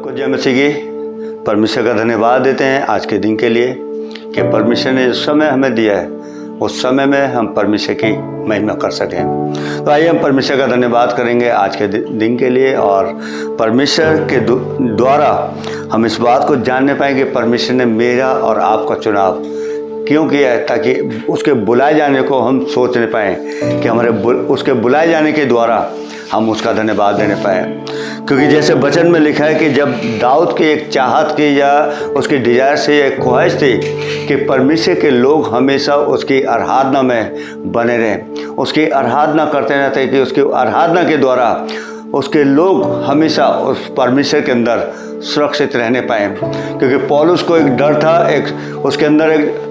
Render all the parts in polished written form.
सबको जय मसीह की। परमेश्वर का धन्यवाद देते हैं आज के दिन के लिए कि परमेश्वर ने जो समय हमें दिया है उस समय में हम परमेश्वर की महिमा कर सकें। तो आइए हम परमेश्वर का धन्यवाद करेंगे आज के दिन के लिए, और परमेश्वर के द्वारा हम इस बात को जानने पाएंगे परमेश्वर ने मेरा और आपका चुनाव क्यों किया है, ताकि उसके बुलाए जाने को हम सोचने पाएँ कि उसके बुलाए जाने के द्वारा हम उसका धन्यवाद देने पाएँ। क्योंकि जैसे वचन में लिखा है कि जब दाऊद की एक चाहत की या उसकी डिजायर से एक ख्वाहिश थी कि परमेश्वर के लोग हमेशा उसकी आराधना में बने रहें, उसकी आराधना करते रहते कि उसकी आराधना के द्वारा उसके लोग हमेशा उस परमेश्वर के अंदर सुरक्षित रहने पाएँ। क्योंकि पौलुस को एक डर था, एक उसके अंदर एक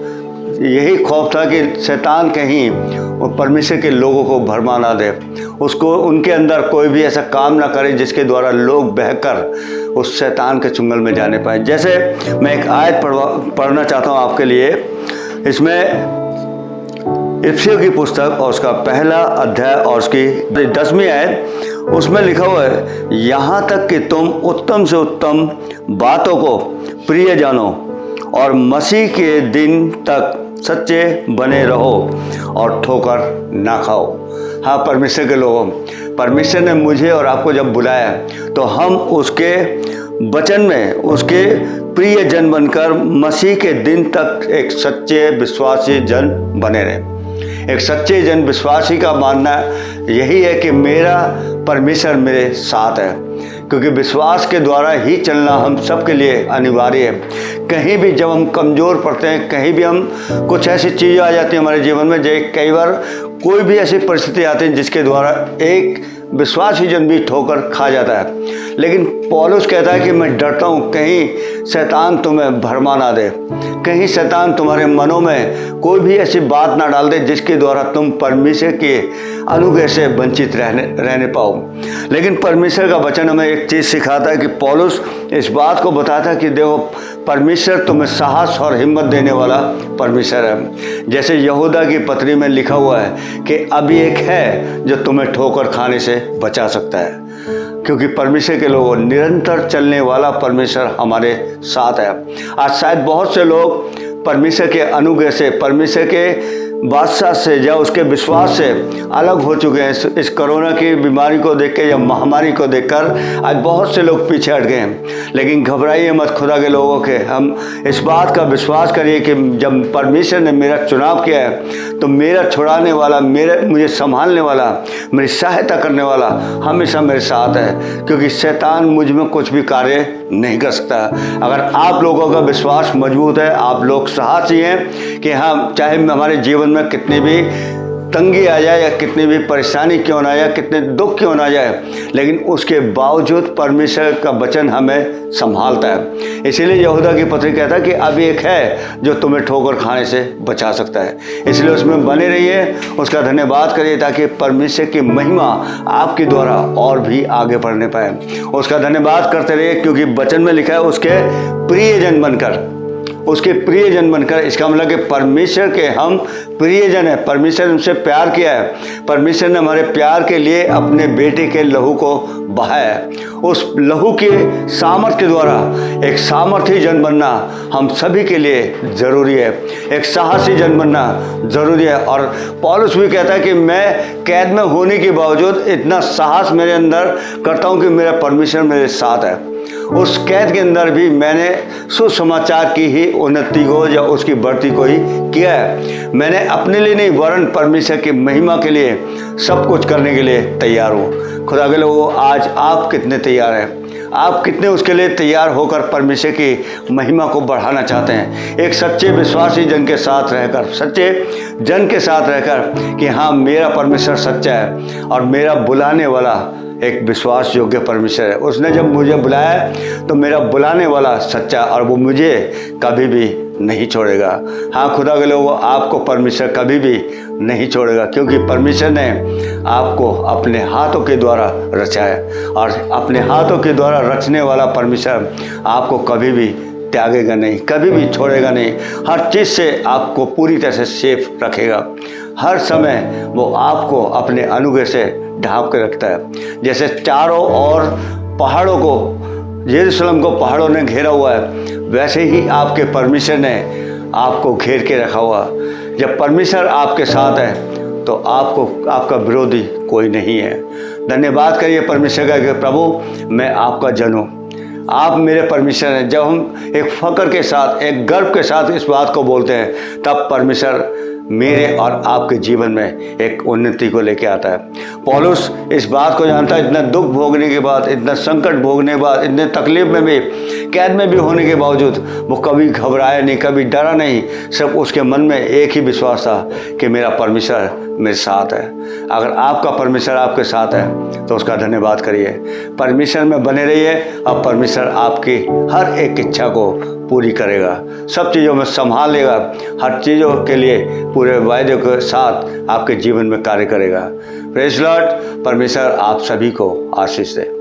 यही खौफ था कि शैतान कहीं परमेश्वर के लोगों को भरमा ना दे, उसको उनके अंदर कोई भी ऐसा काम ना करे जिसके द्वारा लोग बहकर उस शैतान के चुंगल में जाने पाए। जैसे मैं एक आयत पढ़ना चाहता हूँ आपके लिए। इसमें इफिसियों की पुस्तक और उसका पहला अध्याय और उसकी 10वीं आयत, उसमें लिखा हुआ है, यहाँ तक कि तुम उत्तम से उत्तम बातों को प्रिय जानो और मसीह के दिन तक सच्चे बने रहो और ठोकर ना खाओ। हाँ परमेश्वर के लोगों, परमेश्वर ने मुझे और आपको जब बुलाया तो हम उसके वचन में उसके प्रिय जन बनकर मसीह के दिन तक एक सच्चे विश्वासी जन बने रहे। एक सच्चे जन विश्वासी का मानना यही है कि मेरा परमेश्वर मेरे साथ है, क्योंकि विश्वास के द्वारा ही चलना हम सब के लिए अनिवार्य है। कहीं भी जब हम कमज़ोर पड़ते हैं, कहीं भी हम कुछ ऐसी चीज़ें आ जाती हैं हमारे जीवन में, जो कई बार कोई भी ऐसी परिस्थिति आती है जिसके द्वारा एक विश्वासी जन भी ठोकर खा जाता है। लेकिन पौलुस कहता है कि मैं डरता हूँ कहीं शैतान तुम्हें भरमा ना दे, कहीं शैतान तुम्हारे मनों में कोई भी ऐसी बात ना डाल दे जिसके द्वारा तुम परमेश्वर के अनुग्रह से वंचित रहने पाओ। लेकिन परमेश्वर का वचन हमें एक चीज़ सिखाता है कि पौलुस इस बात को बताता है कि देखो परमेश्वर तुम्हें साहस और हिम्मत देने वाला परमेश्वर है। जैसे यहूदा की पत्री में लिखा हुआ है कि अभी एक है जो तुम्हें ठोकर खाने से बचा सकता है, क्योंकि परमेश्वर के लोगों निरंतर चलने वाला परमेश्वर हमारे साथ है। आज शायद बहुत से लोग परमेश्वर के अनुग्रह से, परमेश्वर के बादशाह से या उसके विश्वास से अलग हो चुके हैं। इस कोरोना की बीमारी को देख के या महामारी को देखकर आज बहुत से लोग पीछे हट गए हैं। लेकिन घबराइए मत खुदा के लोगों के, हम इस बात का विश्वास करिए कि जब परमेश्वर ने मेरा चुनाव किया है तो मेरा छुड़ाने वाला, मुझे संभालने वाला, मेरी सहायता करने वाला हमेशा मेरे साथ है। क्योंकि शैतान मुझ में कुछ भी कार्य नहीं कर सकता। अगर आप लोगों का विश्वास मजबूत है, आप लोग साहसी हैं कि हाँ चाहे हमारे जीवन में कितनी भी तंगी आ जाए या कितनी भी परेशानी क्यों ना आए या कितने दुख क्यों ना जाए, लेकिन उसके बावजूद परमेश्वर का वचन हमें संभालता है। इसीलिए यहूदा की पत्री कहता है कि अभी एक है जो तुम्हें ठोकर खाने से बचा सकता है। इसलिए उसमें बने रहिए, उसका धन्यवाद करिए ताकि परमेश्वर की महिमा आपके द्वारा और भी आगे बढ़ने पाए। उसका धन्यवाद करते रहिए, क्योंकि वचन में लिखा है उसके प्रियजन बनकर, उसके प्रियजन बनकर। इसका मतलब कि परमेश्वर के हम प्रियजन है, परमेश्वर ने हमसे प्यार किया है, परमेश्वर ने हमारे प्यार के लिए अपने बेटे के लहू को बहाया है। उस लहू के सामर्थ के द्वारा एक सामर्थी जन बनना हम सभी के लिए ज़रूरी है, एक साहसी जन बनना ज़रूरी है। और पौलुस भी कहता है कि मैं कैद में होने के बावजूद इतना साहस मेरे अंदर करता हूँ कि मेरा परमेश्वर मेरे साथ है। उस कैद के अंदर भी मैंने सुसमाचार की ही उन्नति को या उसकी बढ़ती को ही किया है। मैंने अपने लिए नहीं वरन परमेश्वर की महिमा के लिए सब कुछ करने के लिए तैयार हूँ। खुदा के लोगों, आज आप कितने तैयार हैं? आप कितने उसके लिए तैयार होकर परमेश्वर की महिमा को बढ़ाना चाहते हैं? एक सच्चे विश्वासी जन के साथ रहकर, सच्चे जन के साथ रहकर कि हाँ मेरा परमेश्वर सच्चा है और मेरा बुलाने वाला एक विश्वास योग्य परमेश्वर है। उसने जब मुझे बुलाया तो मेरा बुलाने वाला सच्चा, और वो मुझे कभी भी नहीं छोड़ेगा। हाँ खुदा के लोगों, आपको परमेश्वर कभी भी नहीं छोड़ेगा, क्योंकि परमेश्वर ने आपको अपने हाथों के द्वारा रचा है, और अपने हाथों के द्वारा रचने वाला परमेश्वर आपको कभी भी त्यागेगा नहीं, कभी भी छोड़ेगा नहीं। हर चीज़ से आपको पूरी तरह से सेफ रखेगा। हर समय वो आपको अपने अनुग्रह से ढांप के रखता है। जैसे चारों ओर पहाड़ों को यरूशलेम को पहाड़ों ने घेरा हुआ है, वैसे ही आपके परमेश्वर ने आपको घेर के रखा हुआ। जब परमेश्वर आपके साथ है तो आपका विरोधी कोई नहीं है। धन्यवाद करिए परमेश्वर का कि प्रभु मैं आपका जन हूँ, आप मेरे परमेश्वर हैं। जब हम एक फक्र के साथ, एक गर्व के साथ इस बात को बोलते हैं, तब परमेश्वर मेरे और आपके जीवन में एक उन्नति को लेके आता है। पौलुस इस बात को जानता है, इतना दुख भोगने के बाद, इतना संकट भोगने के बाद, इतने तकलीफ में भी, कैद में भी होने के बावजूद वो कभी घबराया नहीं, कभी डरा नहीं। सब उसके मन में एक ही विश्वास था कि मेरा परमेश्वर मेरे साथ है। अगर आपका परमेश्वर आपके साथ है तो उसका धन्यवाद करिए, परमेश्वर में बने रहिए और परमेश्वर आपकी हर एक इच्छा को पूरी करेगा, सब चीज़ों में संभाल लेगा, हर चीज़ों के लिए पूरे वायदे के साथ आपके जीवन में कार्य करेगा। Praise Lord. परमेश्वर आप सभी को आशीष दे।